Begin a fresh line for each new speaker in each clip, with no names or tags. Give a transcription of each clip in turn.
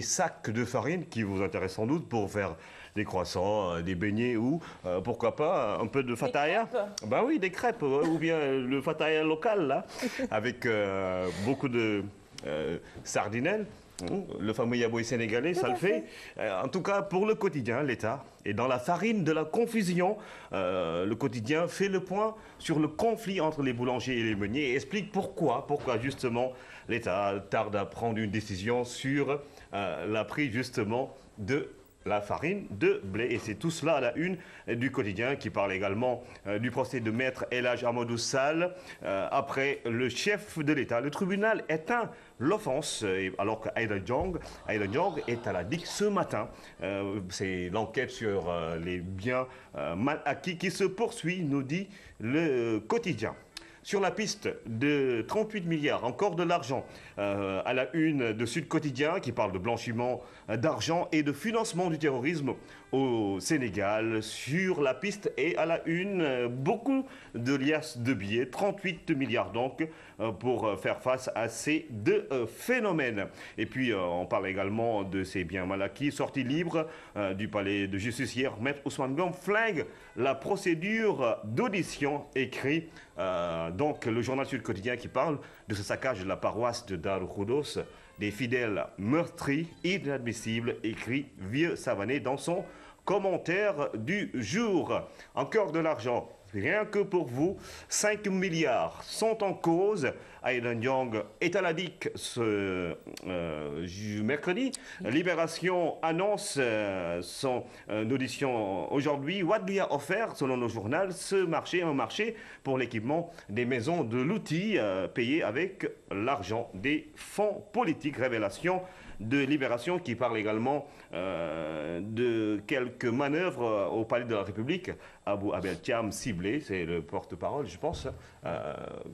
sacs de farine qui vous intéressent sans doute pour faire des croissants, des beignets ou pourquoi pas un peu de fataya. Ben oui, des crêpes ou bien le fataya local là, avec beaucoup de sardinelles. Le fameux yaboy sénégalais, ça le fait. En tout cas, pour le quotidien, l'État est dans la farine de la confusion. Le quotidien fait le point sur le conflit entre les boulangers et les meuniers et explique pourquoi justement l'État tarde à prendre une décision sur la prise justement de la farine de blé. Et c'est tout cela à la une du quotidien qui parle également du procès de maître El Hadj Amadou Sall après le chef de l'État. Le tribunal éteint l'offense alors qu'Aïda Ndiong est à la DIC ce matin. C'est l'enquête sur les biens mal acquis qui se poursuit, nous dit le quotidien. Sur la piste de 38 milliards, encore de l'argent, à la une de Sud Quotidien qui parle de blanchiment d'argent et de financement du terrorisme au Sénégal. Sur la piste et à la une, beaucoup de liasses de billets, 38 milliards donc, pour faire face à ces deux phénomènes. Et puis on parle également de ces biens mal acquis, sortie libre du palais de justice hier. Maître Ousmane Ngom flingue la procédure d'audition, écrit donc le journal Sud Quotidien qui parle de ce saccage de la paroisse de Darou Khoudoss, des fidèles meurtris, inadmissibles, écrit Vieux Savané dans son commentaire du jour. Encore de l'argent. Rien que pour vous, 5 milliards sont en cause. Aïda Ndiong est à la DIC ce mercredi. Libération annonce son audition aujourd'hui. Wade lui a offert, selon le journal, un marché pour l'équipement des maisons de l'outil payé avec l'argent des fonds politiques. Révélation de Libération qui parle également de quelques manœuvres au Palais de la République. Abou Abel Thiam ciblé, c'est le porte-parole, je pense,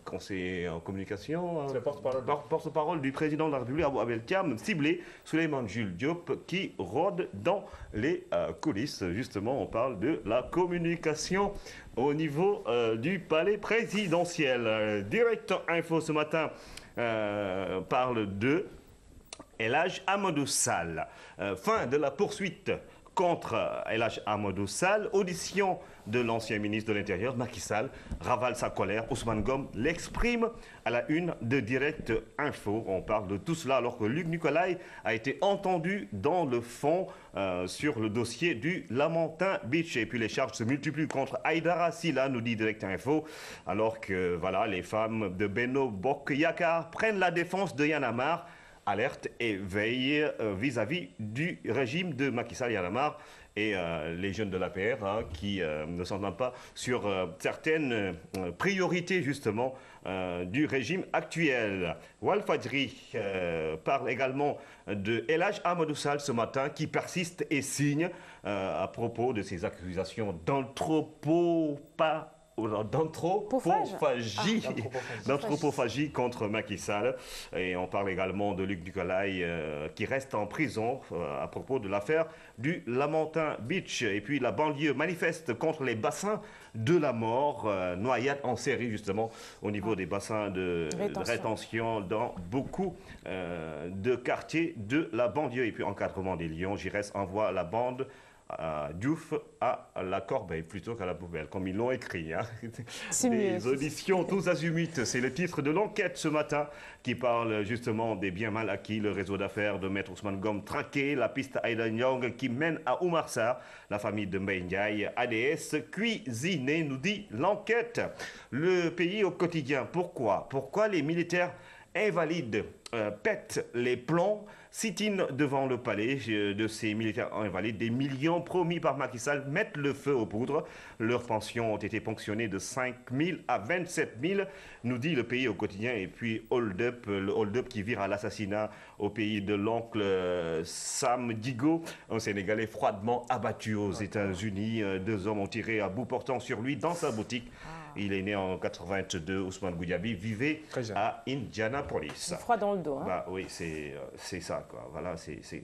conseiller en communication.
C'est le
porte-parole du président de la République, Abou Abel Thiam, ciblé, Souleymane Jules Diop, qui rôde dans les coulisses. Justement, on parle de la communication au niveau du palais présidentiel. Direct Info ce matin parle de El Hadj Amadou Sall. Fin de la poursuite contre El Hadj Amadou Sall. Audition de l'ancien ministre de l'Intérieur, Macky Sall, ravale sa colère. Ousmane Ngom l'exprime à la une de Direct Info. On parle de tout cela alors que Luc Nicolaï a été entendu dans le fond sur le dossier du Lamentin Beach. Et puis les charges se multiplient contre Aïdara Sylla, nous dit Direct Info, alors que voilà, les femmes de Benno Bokk Yakaar prennent la défense de Y'en a marre. Alerte et veille vis-à-vis du régime de Macky Sall, Y'en a marre, et les jeunes de l'APR qui ne s'entendent pas sur certaines priorités justement du régime actuel. Walfadjri parle également de El Hadj Amadou Sall ce matin qui persiste et signe à propos de ces accusations d'anthropophagie contre Macky Sall. Et on parle également de Luc Nicolaï qui reste en prison à propos de l'affaire du Lamentin Beach. Et puis la banlieue manifeste contre les bassins de la mort, noyades en série justement au niveau des bassins de rétention dans beaucoup de quartiers de la banlieue. Et puis encadrement des lions, Giresse envoie la bande Diouf à la corbeille plutôt qu'à la poubelle, comme ils l'ont écrit. Hein. Des auditions tous azimuts, c'est le titre de l'enquête ce matin qui parle justement des biens mal acquis, le réseau d'affaires de Maître Ousmane Ngom traqué, la piste Aïda Ndiong qui mène à Oumar Sarr, la famille de Mbaye Ndiaye, ADS cuisinée, nous dit l'enquête. Le pays au quotidien, pourquoi les militaires invalides pètent les plombs, sit-in devant le palais de ces militaires invalides. Des millions promis par Macky Sall mettent le feu aux poudres. Leurs pensions ont été ponctionnées de 5 000 à 27 000, nous dit le pays au quotidien. Et puis le hold-up qui vire à l'assassinat au pays de l'oncle Sam Digo, un Sénégalais froidement abattu aux États-Unis. 2 hommes ont tiré à bout portant sur lui dans sa boutique. Il est né en 82, Ousmane Goudiaby vivait à Indianapolis.
Froid dans le dos. Hein.
Bah oui, c'est ça, quoi. Voilà, c'est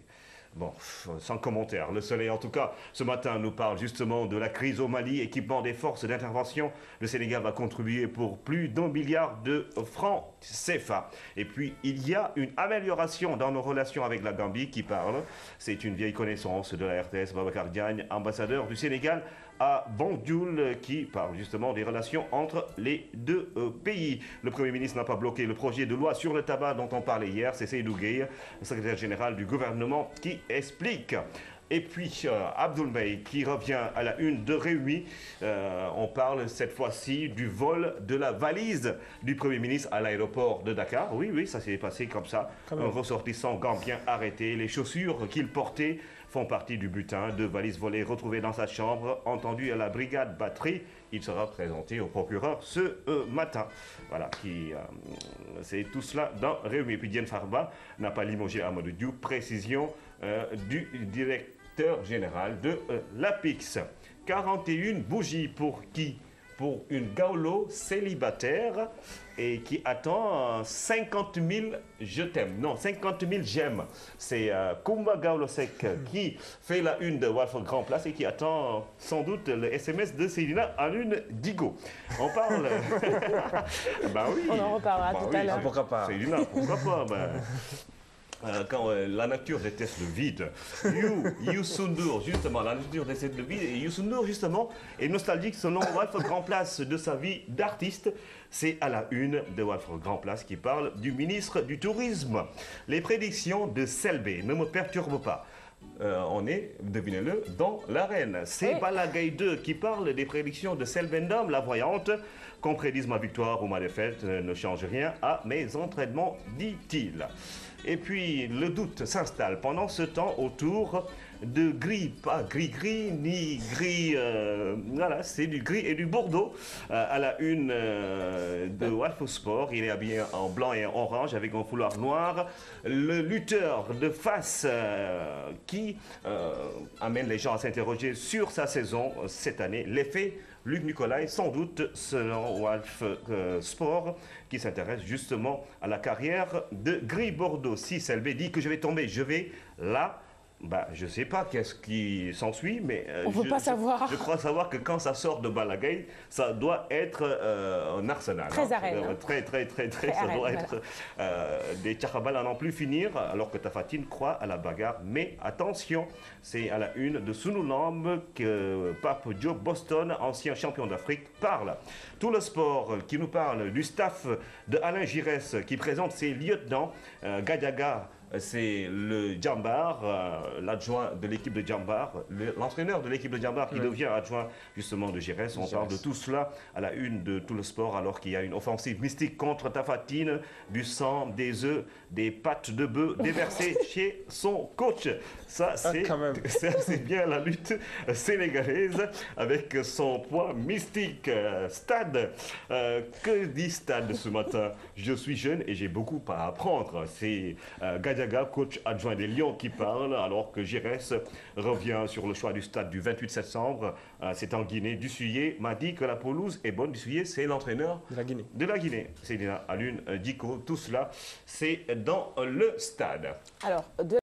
Bon, sans commentaire. Le Soleil, en tout cas, ce matin, nous parle justement de la crise au Mali, équipement des forces d'intervention. Le Sénégal va contribuer pour plus d'1 milliard de francs CFA. Et puis, il y a une amélioration dans nos relations avec la Gambie qui parle. C'est une vieille connaissance de la RTS, Babacar Diagne, ambassadeur du Sénégal à Banjul, qui parle justement des relations entre les deux pays. Le Premier ministre n'a pas bloqué le projet de loi sur le tabac dont on parlait hier. C'est Seydou Gueye, le secrétaire général du gouvernement, qui explique. Et puis, Abdoul Mbaye qui revient à la une de Rewmi. On parle cette fois-ci du vol de la valise du Premier ministre à l'aéroport de Dakar. Oui, oui, ça s'est passé comme ça. Un ressortissant gambien arrêté. Les chaussures qu'il portait font partie du butin. 2 valises volées retrouvées dans sa chambre. Entendu à la brigade batterie. Il sera présenté au procureur ce matin. Voilà, c'est tout cela dans Rewmi. Et puis Diène Farba n'a pas limogé Amadou Diouf. Précision du directeur général de l'APIX. 41 bougies pour qui? Pour une Gaulo célibataire et qui attend 50 000 je t'aime. Non, 50 000 j'aime. C'est Kumba Gaulo Sek qui fait la une de Walf Grand Place et qui attend sans doute le SMS de Célina à l'une d'Igo. On parle... Ben oui.
On en reparlera tout à l'heure.
Pourquoi pas?
Célina, pourquoi pas quand la nature déteste le vide, Youssou N'Dour, justement, la nature déteste le vide, et Youssou N'Dour, justement, est nostalgique selon Walf Grand Place de sa vie d'artiste. C'est à la une de Walf Grand Place qui parle du ministre du Tourisme. Les prédictions de Selbé ne me perturbent pas. On est, devinez-le, dans l'arène. C'est Balla Gaye 2 qui parle des prédictions de Selbé Ndom, la voyante. Qu'on prédise ma victoire ou ma défaite ne change rien à mes entraînements, dit-il. Et puis, le doute s'installe pendant ce temps autour de gris, pas gris-gris, ni gris... voilà, c'est du gris et du bordeaux. À la une de Walf Sport, il est habillé en blanc et en orange avec un foulard noir. Le lutteur de face qui amène les gens à s'interroger sur sa saison cette année. L'effet Luc Nicolaï, sans doute, selon Walf Sport, qui s'intéresse justement à la carrière de Gris Bordeaux. Si Selbé dit que je vais tomber, je vais là. Bah, je ne sais pas qu'est-ce qui s'ensuit, mais
on ne peut pas savoir.
Je crois savoir que quand ça sort de Balla Gaye, ça doit être un arsenal.
Très arène.
Très, ça
arène,
doit être des tchakabal à n'en plus finir, alors que Tapha Tine croit à la bagarre. Mais attention, c'est à la une de Sunoulamb que Pape Diop Boston, ancien champion d'Afrique, parle. Tout le sport qui nous parle du staff de Alain Giresse, qui présente ses lieutenants, Gadiaga. C'est le Djambar, l'adjoint de l'équipe de Djambar, l'entraîneur de l'équipe de Djambar qui devient adjoint justement de Giresse. On parle de tout cela à la une de tout le sport alors qu'il y a une offensive mystique contre Tapha Tine, du sang, des œufs, des pattes de bœuf déversées chez son coach. Ça, c'est bien la lutte sénégalaise avec son poids mystique. Stade, que dit Stade ce matin? Je suis jeune et j'ai beaucoup à apprendre. C'est Gadiaga, coach adjoint des Lions, qui parle, alors que Giresse revient sur le choix du stade du 28 septembre. C'est en Guinée. Dussuyé m'a dit que la pelouse est bonne. Dussuyé, c'est l'entraîneur de la Guinée. C'est à l'une d'Ico. Tout cela, c'est dans le stade.
Alors,